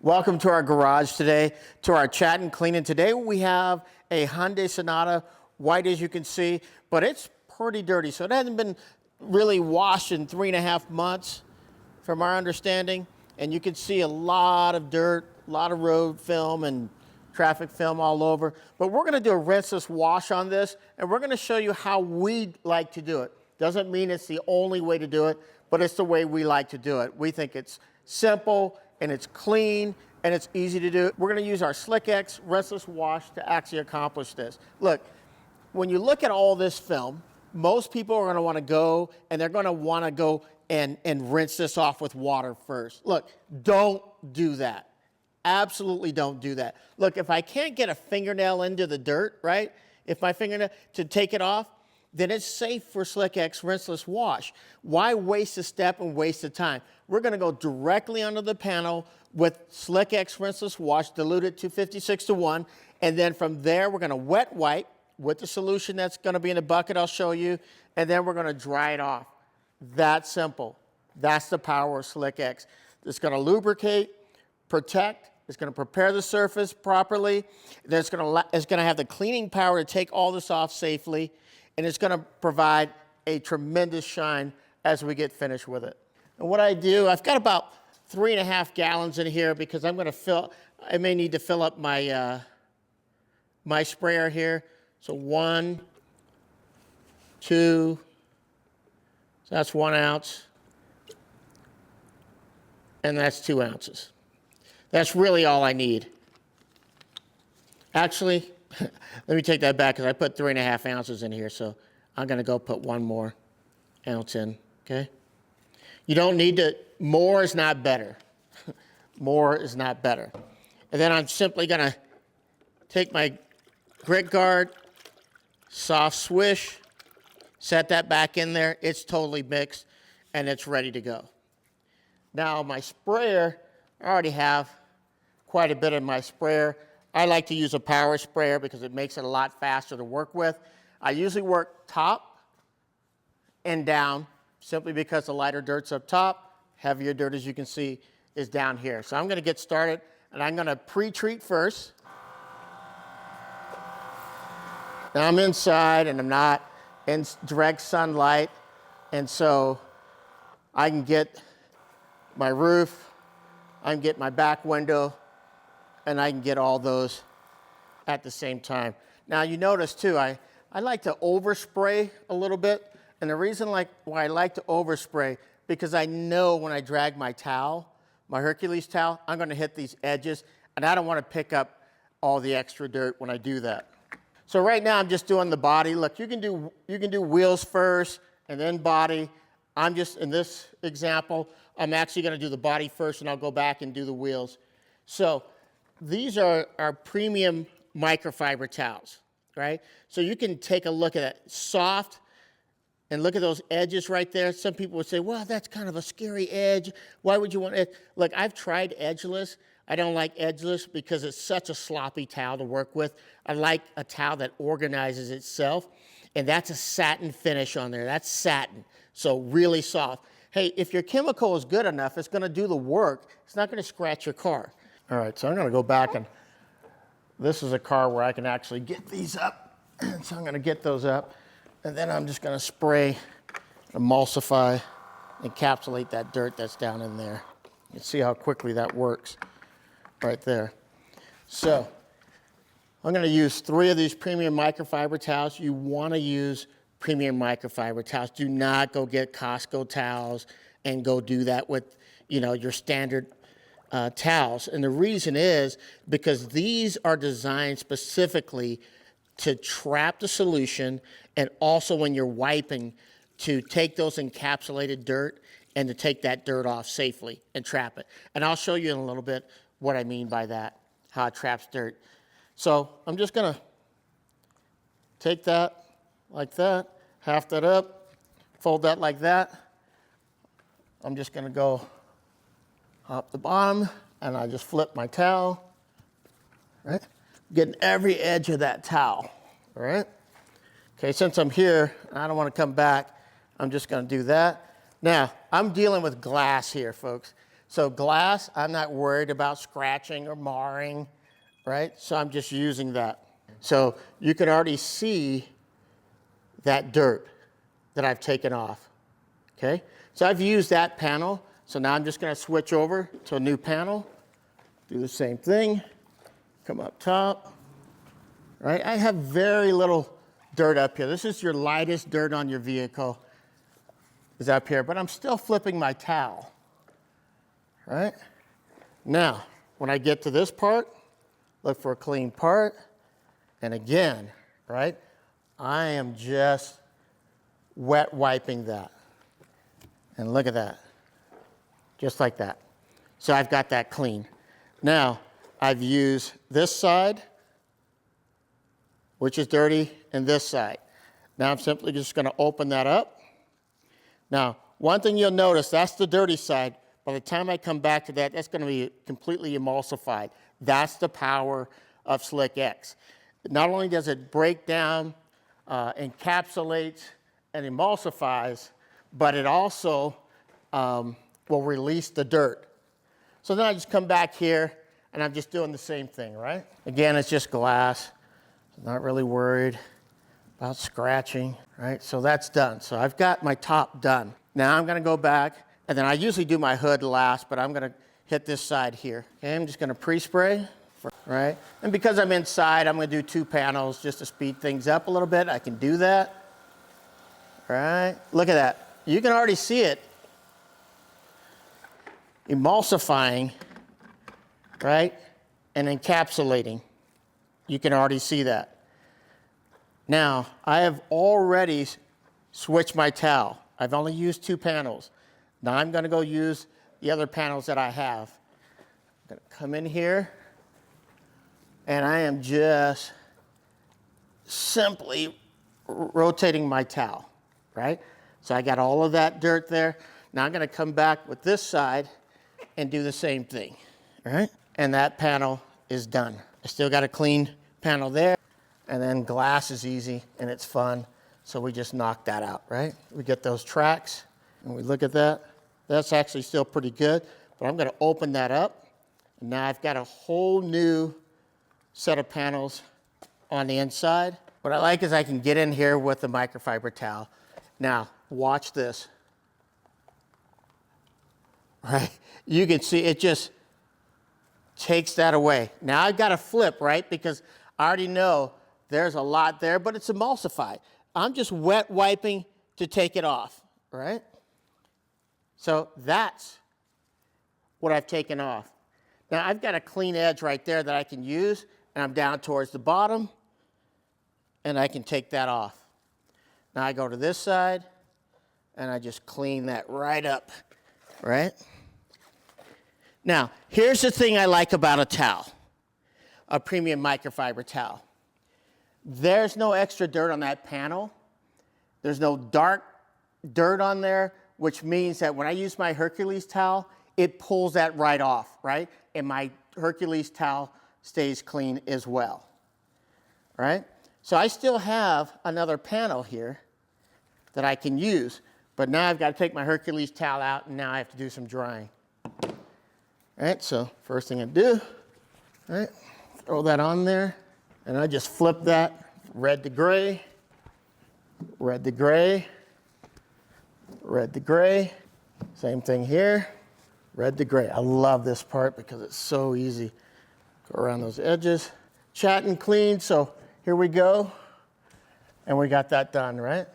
Welcome to our garage today, to our chat and cleaning. Today we have a Hyundai Sonata, white as you can see, but it's pretty dirty. So it hasn't been really washed in 3.5 months from our understanding. And you can see a lot of dirt, a lot of road film and traffic film all over. But we're gonna do a rinseless wash on this, and we're gonna show you how we like to do it. Doesn't mean it's the only way to do it, but it's the way we like to do it. We think it's simple, and it's clean, and it's easy to do. We're gonna use our SlickX Rinseless Wash to actually accomplish this. Look, when you look at all this film, most people are gonna wanna go, and they're gonna wanna go and rinse this off with water first. Look, don't do that. Absolutely don't do that. Look, if I can't get a fingernail into the dirt, right? If my fingernail, to take it off, then it's safe for SlickX Rinseless Wash. Why waste a step and waste the time? We're gonna go directly under the panel with SlickX Rinseless Wash, diluted to 56:1, and then from there, we're gonna wet wipe with the solution that's gonna be in the bucket I'll show you, and then we're gonna dry it off. That simple. That's the power of SlickX. It's gonna lubricate, protect, it's gonna prepare the surface properly, then it's gonna have the cleaning power to take all this off safely, and it's gonna provide a tremendous shine as we get finished with it. And what I do, I've got about 3.5 gallons in here because I'm gonna I may need to fill up my, my sprayer here. So 1, 2, so that's 1 ounce, and that's 2 ounces. That's really all I need. Actually, let me take that back because I put 3.5 ounces in here, so I'm gonna go put 1 more ounce in, okay? You don't need to, more is not better. More is not better. And then I'm simply gonna take my grit guard, soft swish, set that back in there. It's totally mixed and it's ready to go. Now my sprayer, I already have quite a bit of my sprayer. I like to use a power sprayer because it makes it a lot faster to work with. I usually work top and down simply because the lighter dirt's up top, heavier dirt, as you can see, is down here. So I'm gonna get started and I'm gonna pre-treat first. Now I'm inside and I'm not in direct sunlight, and so I can get my roof, I can get my back window, and I can get all those at the same time. Now you notice too, I like to overspray a little bit, and the reason why I like to overspray, because I know when I drag my towel, my Hercules towel, I'm gonna hit these edges, and I don't wanna pick up all the extra dirt when I do that. So right now I'm just doing the body. Look, you can do wheels first and then body. I'm just, in this example, I'm actually gonna do the body first and I'll go back and do the wheels. So these are our premium microfiber towels, right? So you can take a look at that, soft, and look at those edges right there. Some people would say, well, that's kind of a scary edge. Why would you want it? Look, I've tried edgeless. I don't like edgeless because it's such a sloppy towel to work with. I like a towel that organizes itself, and that's a satin finish on there. That's satin, so really soft. Hey, if your chemical is good enough, it's gonna do the work. It's not gonna scratch your car. All right, so I'm gonna go back, and this is a car where I can actually get these up. So I'm gonna get those up, and then I'm just gonna spray, emulsify, encapsulate that dirt that's down in there. You can see how quickly that works right there. So I'm gonna use 3 of these premium microfiber towels. You wanna use premium microfiber towels. Do not go get Costco towels and go do that with, you know, your standard towels. And the reason is because these are designed specifically to trap the solution, and also when you're wiping, to take those encapsulated dirt and to take that dirt off safely and trap it. And I'll show you in a little bit what I mean by that, how it traps dirt. So I'm just gonna take that like that, half that up, fold that like that. I'm just gonna go up the bottom, and I just flip my towel, right? Getting every edge of that towel, all right? Okay, since I'm here, I don't wanna come back, I'm just gonna do that. Now, I'm dealing with glass here, folks. So glass, I'm not worried about scratching or marring, right? So I'm just using that. So you can already see that dirt that I've taken off, okay? So I've used that panel. So now I'm just gonna switch over to a new panel, do the same thing, come up top, right? I have very little dirt up here. This is your lightest dirt on your vehicle is up here, but I'm still flipping my towel, right? Now, when I get to this part, look for a clean part, and again, right? I am just wet wiping that. And look at that, just like that. So I've got that clean. Now, I've used this side, which is dirty, and this side. Now I'm simply just gonna open that up. Now, one thing you'll notice, that's the dirty side. By the time I come back to that, that's gonna be completely emulsified. That's the power of SlickX. Not only does it break down, encapsulates, and emulsifies, but it also will release the dirt. So then I just come back here, and I'm just doing the same thing, right? Again, it's just glass. Not really worried about scratching, right? So that's done. So I've got my top done. Now I'm gonna go back, and then I usually do my hood last, but I'm gonna hit this side here. Okay, I'm just gonna pre-spray, right? And because I'm inside, I'm gonna do 2 panels just to speed things up a little bit. I can do that, right? Look at that. You can already see it emulsifying, right? And encapsulating. You can already see that. Now, I have already switched my towel. I've only used 2 panels. Now I'm gonna go use the other panels that I have. I'm gonna come in here, and I am just simply rotating my towel, right? So I got all of that dirt there. Now I'm gonna come back with this side and do the same thing, all right? And that panel is done. I still got a clean panel there, and then glass is easy and it's fun, so we just knock that out, right? We get those tracks, and we look at that. That's actually still pretty good, but I'm gonna open that up, and now I've got a whole new set of panels on the inside. What I like is I can get in here with the microfiber towel. Now, watch this, right? You can see it just takes that away. Now I've got to flip, right? Because I already know there's a lot there, but it's emulsified. I'm just wet wiping to take it off, right? So that's what I've taken off. Now I've got a clean edge right there that I can use, and I'm down towards the bottom, and I can take that off. Now I go to this side, and I just clean that right up, right? Now, here's the thing I like about a towel, a premium microfiber towel. There's no extra dirt on that panel. There's no dark dirt on there, which means that when I use my Hercules towel, it pulls that right off, right? And my Hercules towel stays clean as well, right? So I still have another panel here that I can use, but now I've got to take my Hercules towel out, and now I have to do some drying. All right, so first thing I do, all right, throw that on there, and I just flip that red to gray, red to gray, red to gray. Same thing here, red to gray. I love this part because it's so easy. Go around those edges. Chat and clean, so here we go. And we got that done, right?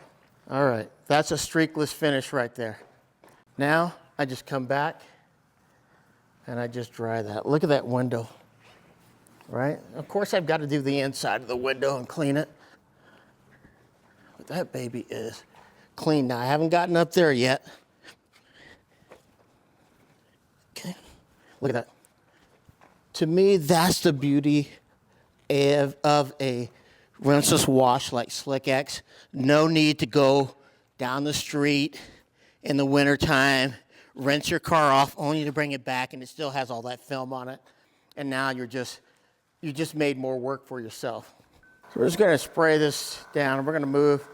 All right, that's a streakless finish right there. Now, I just come back and I just dry that. Look at that window, right? Of course, I've got to do the inside of the window and clean it. But that baby is clean now. I haven't gotten up there yet. Okay, look at that. To me, that's the beauty of a rinseless wash like SlickX. No need to go down the street in the wintertime, rinse your car off only to bring it back, and it still has all that film on it. And now you just made more work for yourself. So we're just gonna spray this down, and we're gonna move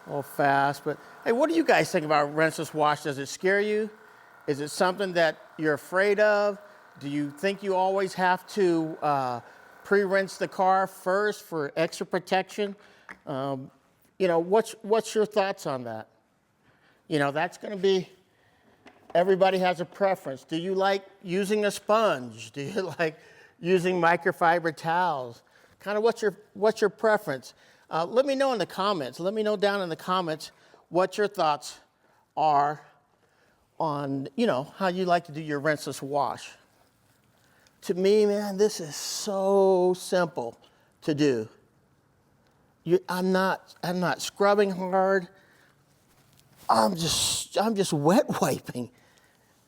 all fast. But hey, what do you guys think about rinseless wash? Does it scare you? Is it something that you're afraid of? Do you think you always have to pre-rinse the car first for extra protection? You know, what's your thoughts on that? You know, that's going to be, everybody has a preference. Do you like using a sponge? Do you like using microfiber towels? Kind of what's your preference? Let me know in the comments. Let me know down in the comments what your thoughts are on, you know, how you like to do your rinseless wash. To me, man, this is so simple to do. I'm not scrubbing hard. I'm just wet wiping.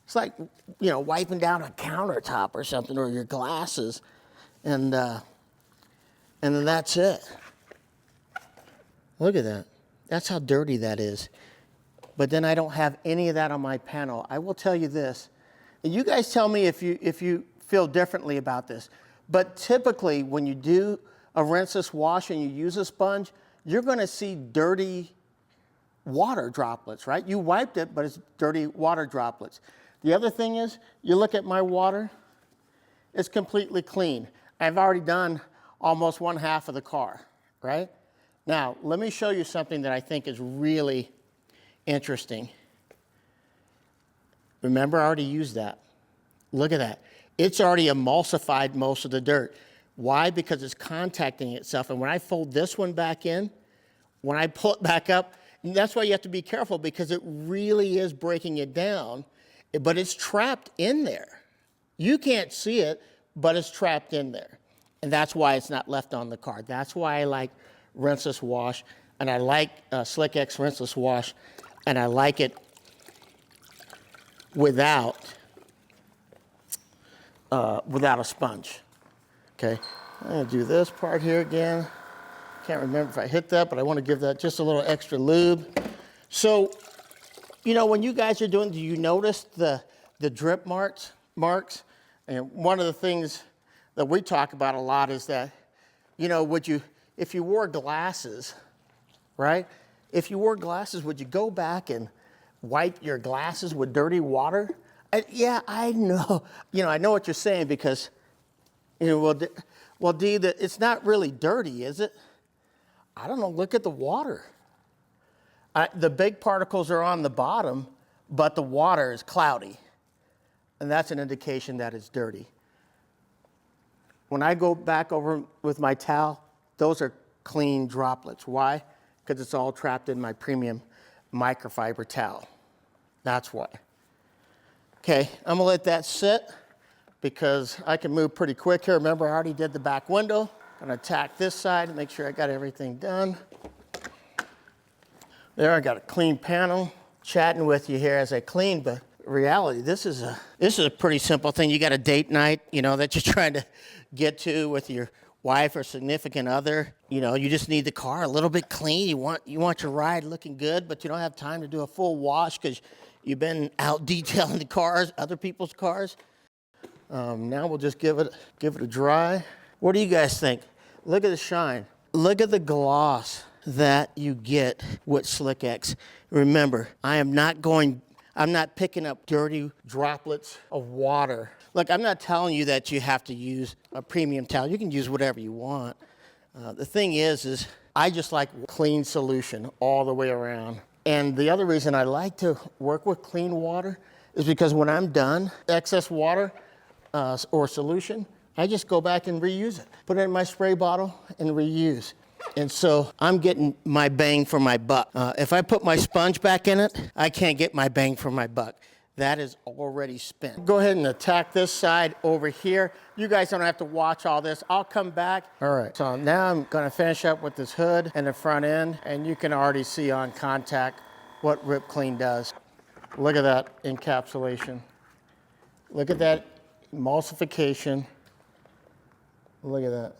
It's like, you know, wiping down a countertop or something, or your glasses, and then that's it. Look at that. That's how dirty that is. But then I don't have any of that on my panel. I will tell you this, and you guys tell me if you feel differently about this, but typically when you do a rinseless wash and you use a sponge, you're gonna see dirty water droplets, right? You wiped it, but it's dirty water droplets. The other thing is, you look at my water, it's completely clean. I've already done almost 1/2 of the car, right? Now, let me show you something that I think is really interesting. Remember, I already used that. Look at that. It's already emulsified most of the dirt. Why? Because it's contacting itself. And when I fold this one back in, when I pull it back up, and that's why you have to be careful, because it really is breaking it down, but it's trapped in there. You can't see it, but it's trapped in there. And that's why it's not left on the car. That's why I like Rinseless Wash, and I like SlickX Rinseless Wash, and I like it without a sponge. Okay, I'm gonna do this part here again. Can't remember if I hit that, but I want to give that just a little extra lube. So, you know, when you guys are doing, do you notice the drip marks? And one of the things that we talk about a lot is that, you know, if you wore glasses, right? If you wore glasses, would you go back and wipe your glasses with dirty water? Yeah, I know. You know, I know what you're saying, because, you know, well, Dee, it's not really dirty, is it? I don't know. Look at the water. The big particles are on the bottom, but the water is cloudy. And that's an indication that it's dirty. When I go back over with my towel, those are clean droplets. Why? Because it's all trapped in my premium microfiber towel. That's why. Okay, I'm gonna let that sit, because I can move pretty quick here. Remember, I already did the back window. I'm gonna tack this side and make sure I got everything done. There, I got a clean panel. Chatting with you here as I clean, but reality, this is a pretty simple thing. You got a date night, you know, that you're trying to get to with your wife or significant other. You know, you just need the car a little bit clean. You want your ride looking good, but you don't have time to do a full wash because you've been out detailing the cars, other people's cars. Now we'll just give it a dry. What do you guys think? Look at the shine. Look at the gloss that you get with SlickX. Remember, I'm not picking up dirty droplets of water. Look, I'm not telling you that you have to use a premium towel. You can use whatever you want. The thing is I just like clean solution all the way around. And the other reason I like to work with clean water is because when I'm done, excess water or solution, I just go back and reuse it. Put it in my spray bottle and reuse. And so I'm getting my bang for my buck. If I put my sponge back in it, I can't get my bang for my buck. That is already spent. Go ahead and attack this side over here. You guys don't have to watch all this. I'll come back. All right, so now I'm gonna finish up with this hood and the front end, and you can already see on contact what Ripclean does. Look at that encapsulation. Look at that emulsification. Look at that.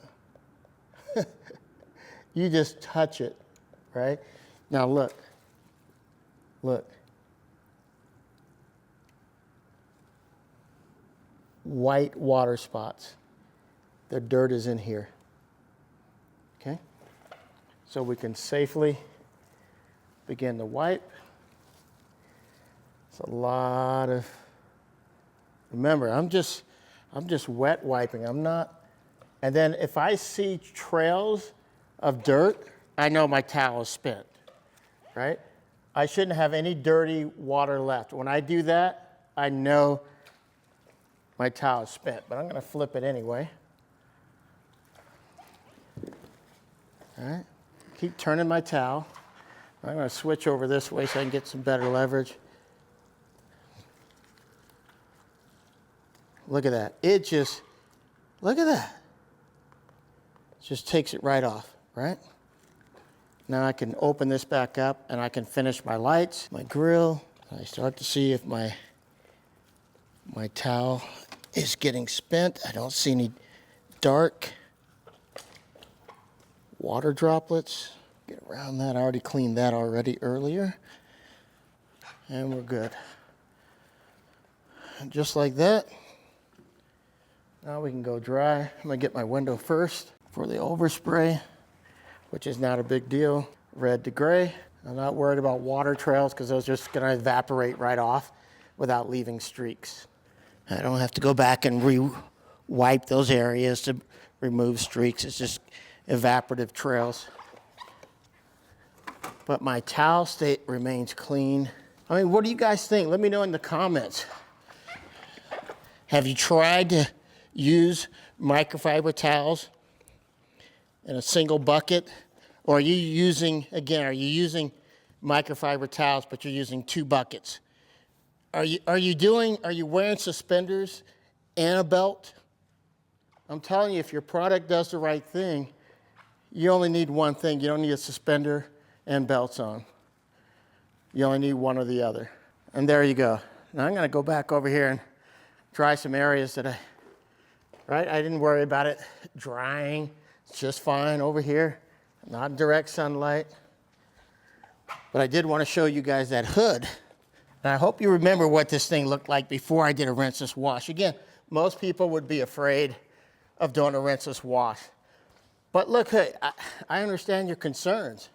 You just touch it, right? Now look. White water spots. The dirt is in here, okay? So we can safely begin to wipe. It's a lot of Remember, I'm just wet wiping. I'm not. And then if I see trails of dirt, I know my towel is spent, right? I shouldn't have any dirty water left. When I do that, I know my towel is spent, but I'm gonna flip it anyway. All right, keep turning my towel. I'm gonna switch over this way so I can get some better leverage. Look at that. Look at that. It just takes it right off, right? Now I can open this back up and I can finish my lights, my grill. I start to see if my towel is getting spent. I don't see any dark water droplets. Get around that. I already cleaned that earlier. And we're good. And just like that. Now we can go dry. I'm gonna get my window first for the overspray, which is not a big deal. Red to gray. I'm not worried about water trails because those are just gonna evaporate right off without leaving streaks. I don't have to go back and re-wipe those areas to remove streaks. It's just evaporative trails. But my towel state remains clean. I mean, what do you guys think? Let me know in the comments. Have you tried to use microfiber towels in a single bucket? Or are you using microfiber towels, but you're using 2 buckets? Are you wearing suspenders and a belt? I'm telling you, if your product does the right thing, you only need one thing. You don't need a suspender and belts on. You only need one or the other. And there you go. Now I'm gonna go back over here and dry some areas that I didn't worry about it drying. It's just fine over here, not in direct sunlight. But I did want to show you guys that hood. And I hope you remember what this thing looked like before I did a rinseless wash. Again, most people would be afraid of doing a rinseless wash. But look, hey, I understand your concerns.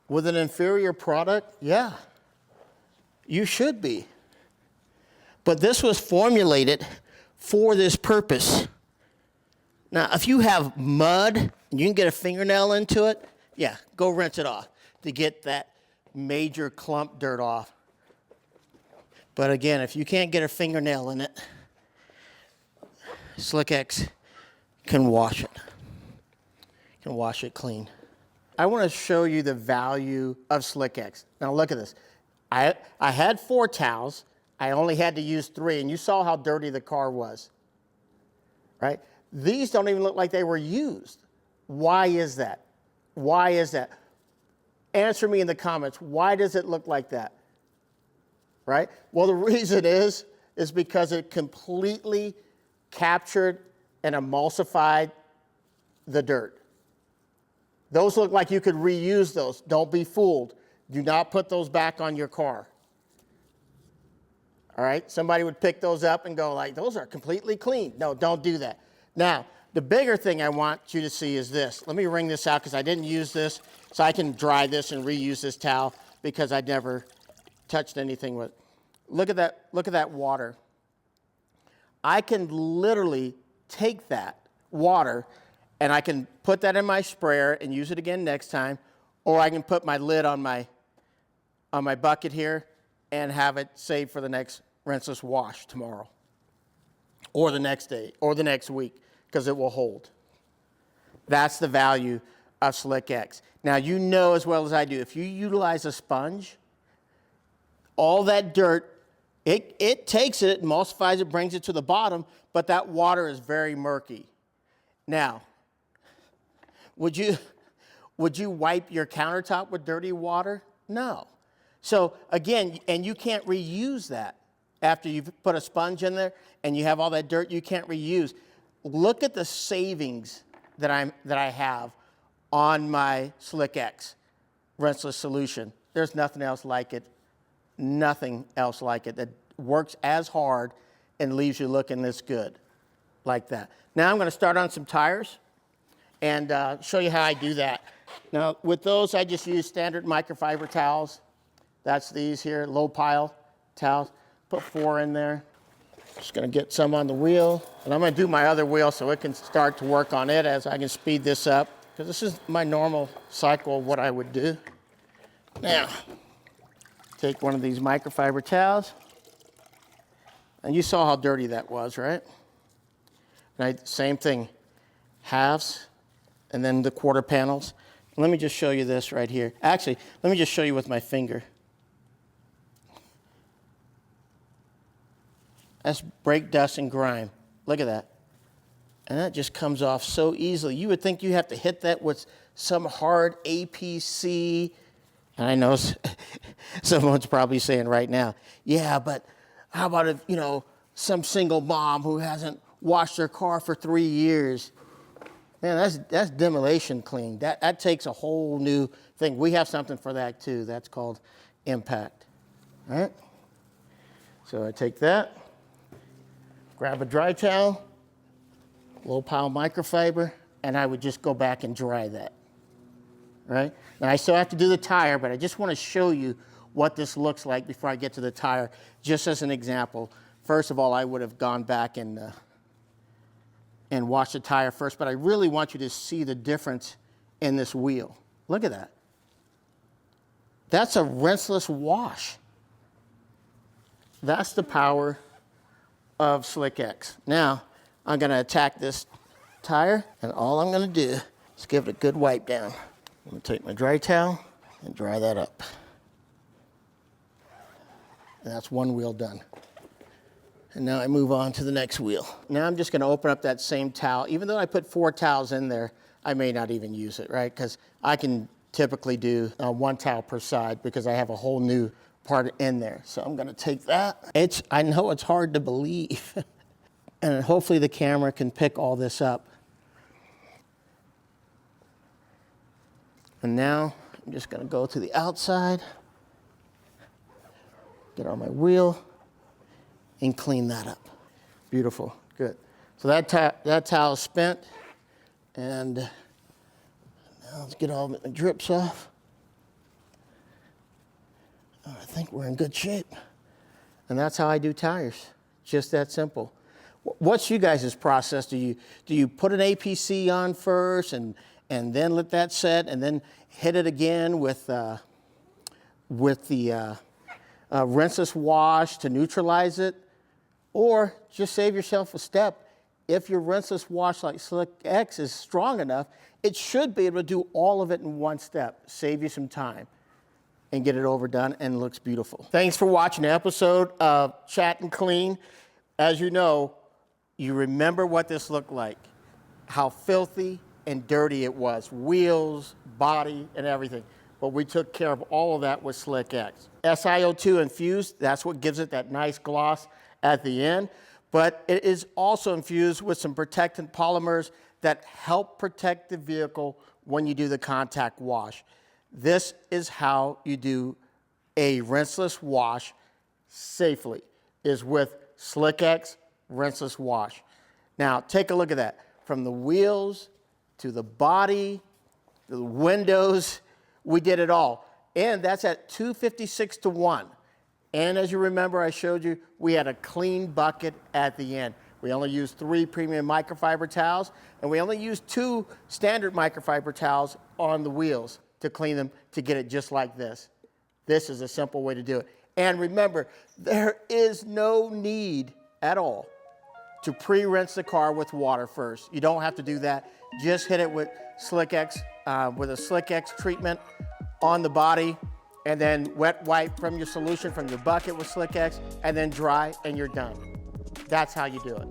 With an inferior product, yeah, you should be. But this was formulated for this purpose. Now, if you have mud and you can get a fingernail into it, yeah, go rinse it off to get that major clump dirt off. But again, if you can't get a fingernail in it, SlickX can wash it. Can wash it clean. I want to show you the value of SlickX. Now look at this. I had 4 towels. I only had to use 3, and you saw how dirty the car was, right? These don't even look like they were used. Why is that? Why is that? Answer me in the comments. Why does it look like that? Right? Well, the reason is because it completely captured and emulsified the dirt. Those look like you could reuse those. Don't be fooled. Do not put those back on your car. All right? Somebody would pick those up and go like, those are completely clean. No, don't do that. Now, the bigger thing I want you to see is this. Let me wring this out because I didn't use this, so I can dry this and reuse this towel because I never touched anything with it. Look at that water. I can literally take that water and I can put that in my sprayer and use it again next time, or I can put my lid on my bucket here and have it saved for the next rinseless wash tomorrow, or the next day, or the next week, because it will hold. That's the value of SlickX. Now, you know as well as I do, if you utilize a sponge, all that dirt, it takes it, emulsifies it, brings it to the bottom, but that water is very murky. Now, would you wipe your countertop with dirty water? No. So again, and you can't reuse that. After you've put a sponge in there and you have all that dirt, you can't reuse. Look at the savings that I have on my SlickX rinseless solution. There's nothing else like it. Nothing else like it that works as hard and leaves you looking this good like that. Now I'm going to start on some tires and show you how I do that. Now with those, I just use standard microfiber towels. That's these here, low pile towels. Put 4 in there. Just gonna get some on the wheel, and I'm gonna do my other wheel so it can start to work on it as I can speed this up, because this is my normal cycle of what I would do. Now, take one of these microfiber towels, and you saw how dirty that was, right? Right, same thing, halves, and then the quarter panels. Let me just show you this right here. Actually, let me just show you with my finger. That's brake dust and grime. Look at that. And that just comes off so easily. You would think you have to hit that with some hard APC. And I know someone's probably saying right now, yeah, but how about if, you know, some single mom who hasn't washed their car for 3 years? Man, that's demolition clean. That takes a whole new thing. We have something for that too. That's called impact. All right? So I take that. Grab a dry towel, low pile microfiber, and I would just go back and dry that, right? Now I still have to do the tire, but I just want to show you what this looks like before I get to the tire, just as an example. First of all, I would have gone back and washed the tire first, but I really want you to see the difference in this wheel. Look at that. That's a rinseless wash. That's the power of SlickX. Now, I'm gonna attack this tire, and all I'm gonna do is give it a good wipe down. I'm gonna take my dry towel and dry that up. And that's one wheel done. And now I move on to the next wheel. Now I'm just gonna open up that same towel. Even though I put 4 towels in there, I may not even use it, right? Because I can typically do 1 towel per side because I have a whole new part in there. So I'm gonna take that. I know it's hard to believe. And hopefully the camera can pick all this up. And now I'm just gonna go to the outside, get on my wheel, and clean that up. Beautiful, good. So that towel is spent, and now let's get all the drips off. I think we're in good shape. And that's how I do tires, just that simple. What's you guys' process? Do you put an APC on first and then let that set and then hit it again with the rinseless wash to neutralize it? Or just save yourself a step. If your rinseless wash like SlickX is strong enough, it should be able to do all of it in one step, save you some time, and get it overdone, and it looks beautiful. Thanks for watching the episode of Chat and Clean. As you know, you remember what this looked like, how filthy and dirty it was, wheels, body, and everything. But we took care of all of that with SlickX. SiO2 infused, that's what gives it that nice gloss at the end. But it is also infused with some protectant polymers that help protect the vehicle when you do the contact wash. This is how you do a rinseless wash safely, is with SlickX Rinseless Wash. Now, take a look at that. From the wheels to the body, the windows, we did it all. And that's at 256 to 1. And as you remember, I showed you, we had a clean bucket at the end. We only used 3 premium microfiber towels, and we only used 2 standard microfiber towels on the wheels to clean them to get it just like this. This is a simple way to do it. And remember, there is no need at all to pre-rinse the car with water first. You don't have to do that. Just hit it with SlickX, with a SlickX treatment on the body, and then wet wipe from your solution from your bucket with SlickX, and then dry, and you're done. That's how you do it.